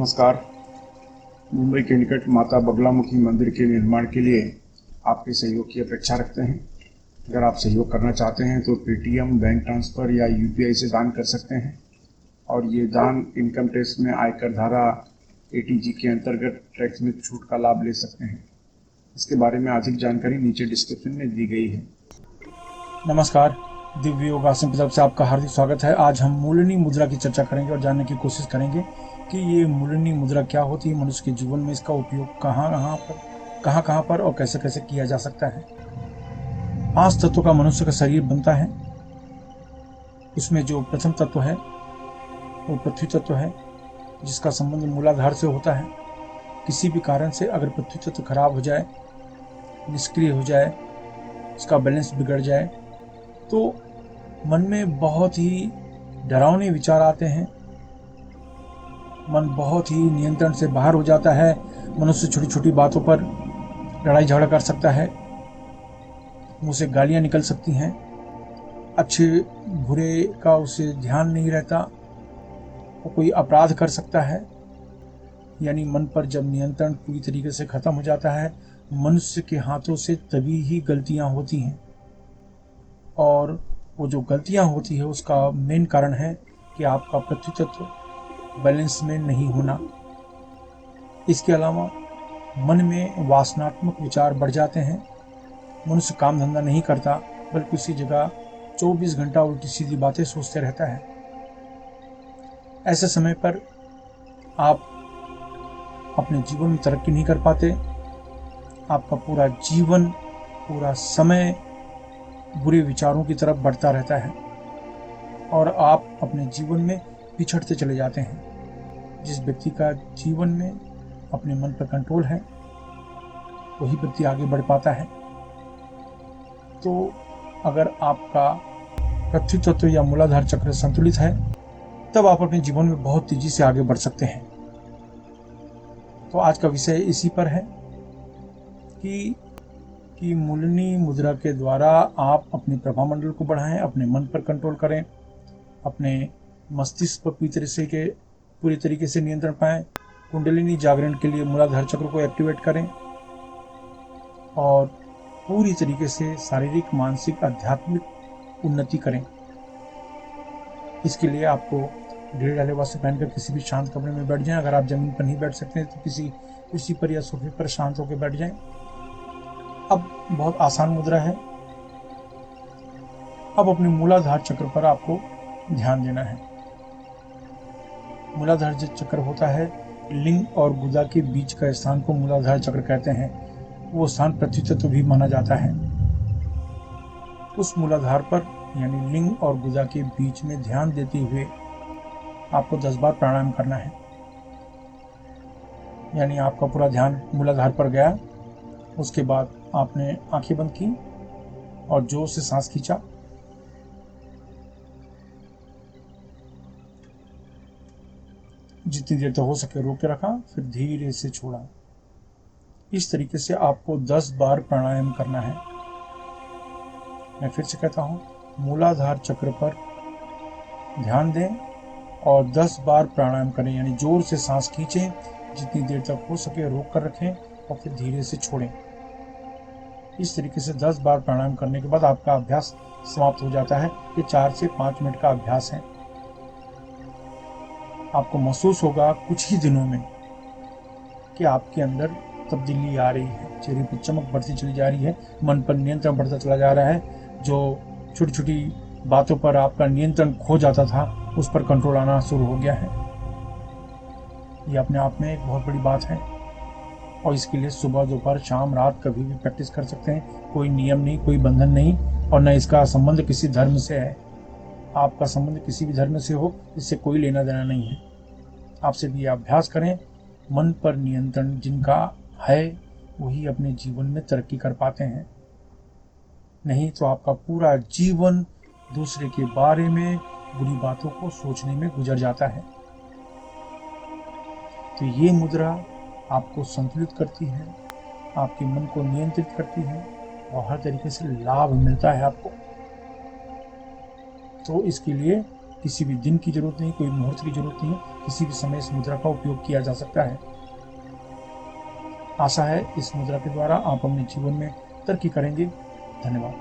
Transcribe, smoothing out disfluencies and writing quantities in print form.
नमस्कार। मुंबई के निकट माता बगलामुखी मंदिर के निर्माण के लिए आपके सहयोग की अपेक्षा रखते हैं। अगर आप सहयोग करना चाहते हैं तो पेटीएम, बैंक ट्रांसफ़र या यूपीआई से दान कर सकते हैं और ये दान इनकम टैक्स में आयकर धारा एटीजी के अंतर्गत टैक्स में छूट का लाभ ले सकते हैं। इसके बारे में अधिक जानकारी नीचे डिस्क्रिप्शन में दी गई है। नमस्कार, दिव्य योगासन की तरफ से आपका हार्दिक स्वागत है। आज हम मूलनी मुद्रा की चर्चा करेंगे और जानने की कोशिश करेंगे कि ये मूलनी मुद्रा क्या होती है, मनुष्य के जीवन में इसका उपयोग कहाँ पर और कैसे कैसे किया जा सकता है। 5 तत्वों का मनुष्य का शरीर बनता है। उसमें जो प्रथम तत्व है वो पृथ्वी तत्व है, जिसका संबंध मूलाधार से होता है। किसी भी कारण से अगर पृथ्वी तत्व खराब हो जाए, निष्क्रिय हो जाए, उसका बैलेंस बिगड़ जाए तो मन में बहुत ही डरावने विचार आते हैं। मन बहुत ही नियंत्रण से बाहर हो जाता है। मनुष्य छोटी छोटी बातों पर लड़ाई झगड़ा कर सकता है, मुंह से गालियां निकल सकती हैं, अच्छे बुरे का उसे ध्यान नहीं रहता, वो कोई अपराध कर सकता है। यानी मन पर जब नियंत्रण पूरी तरीके से खत्म हो जाता है, मनुष्य के हाथों से तभी ही गलतियां होती हैं। और वो जो गलतियां होती है उसका मेन कारण है कि आपका पृथ्वी तत्व बैलेंस में नहीं होना। इसके अलावा मन में वासनात्मक विचार बढ़ जाते हैं। मनुष्य काम धंधा नहीं करता, बल्कि उसी जगह 24 घंटा उल्टी सीधी बातें सोचते रहता है। ऐसे समय पर आप अपने जीवन में तरक्की नहीं कर पाते। आपका पूरा जीवन, पूरा समय बुरे विचारों की तरफ बढ़ता रहता है और आप अपने जीवन में पिछड़ते चले जाते हैं। जिस व्यक्ति का जीवन में अपने मन पर कंट्रोल है, वही व्यक्ति आगे बढ़ पाता है। तो अगर आपका पृथ्वी तत्व या मूलाधार चक्र संतुलित है, तब आप अपने जीवन में बहुत तेजी से आगे बढ़ सकते हैं। तो आज का विषय इसी पर है कि मूलनी मुद्रा के द्वारा आप अपने प्रभामंडल को बढ़ाएं, अपने मन पर कंट्रोल करें, अपने मस्तिष्क पर पूरी तरीके से नियंत्रण पाएं, कुंडलिनी जागरण के लिए मूलाधार चक्र को एक्टिवेट करें और पूरी तरीके से शारीरिक, मानसिक, आध्यात्मिक उन्नति करें। इसके लिए आपको ढेर डाले वस्त्र पहनकर किसी भी शांत कमरे में बैठ जाएं। अगर आप जमीन पर नहीं बैठ सकते तो किसी कुर्सी पर या सोफे पर शांत होकर बैठ जाएं। अब बहुत आसान मुद्रा है। अब अपने मूलाधार चक्र पर आपको ध्यान देना है। मूलाधार जो चक्र होता है, लिंग और गुदा के बीच का स्थान को मूलाधार चक्र कहते हैं। वो स्थान पृथ्वी तत्व भी माना जाता है। उस मूलाधार पर यानी लिंग और गुदा के बीच में ध्यान देते हुए आपको 10 बार प्राणायाम करना है। यानी आपका पूरा ध्यान मूलाधार पर गया, उसके बाद आपने आंखें बंद की और जोर से सांस खींचा, जितनी देर तक हो सके रोक के रखा, फिर धीरे से छोड़ा। इस तरीके से आपको 10 बार प्राणायाम करना है। मैं फिर से कहता हूँ, मूलाधार चक्र पर ध्यान दें और 10 बार प्राणायाम करें। यानी जोर से सांस खींचें, जितनी देर तक हो सके रोक कर रखें और फिर धीरे से छोड़ें। इस तरीके से 10 बार प्राणायाम करने के बाद आपका अभ्यास समाप्त हो जाता है। ये 4 से 5 मिनट का अभ्यास है। आपको महसूस होगा कुछ ही दिनों में कि आपके अंदर तब्दीली आ रही है, चेहरे पर चमक बढ़ती चली जा रही है, मन पर नियंत्रण बढ़ता चला जा रहा है। जो छोटी छोटी बातों पर आपका नियंत्रण खो जाता था, उस पर कंट्रोल आना शुरू हो गया है। ये अपने आप में एक बहुत बड़ी बात है और इसके लिए सुबह, दोपहर, शाम, रात कभी भी प्रैक्टिस कर सकते हैं। कोई नियम नहीं, कोई बंधन नहीं और न इसका संबंध किसी धर्म से है। आपका संबंध किसी भी धर्म से हो, इससे कोई लेना देना नहीं है। आप सिर्फ ये अभ्यास करें। मन पर नियंत्रण जिनका है वही अपने जीवन में तरक्की कर पाते हैं, नहीं तो आपका पूरा जीवन दूसरे के बारे में बुरी बातों को सोचने में गुजर जाता है। तो ये मुद्रा आपको संतुलित करती है, आपके मन को नियंत्रित करती है और हर तरीके से लाभ मिलता है आपको। तो इसके लिए किसी भी दिन की जरूरत नहीं, कोई मुहूर्त की जरूरत नहीं है, किसी भी समय इस मुद्रा का उपयोग किया जा सकता है। आशा है इस मुद्रा के द्वारा आप अपने जीवन में तरक्की करेंगे। धन्यवाद।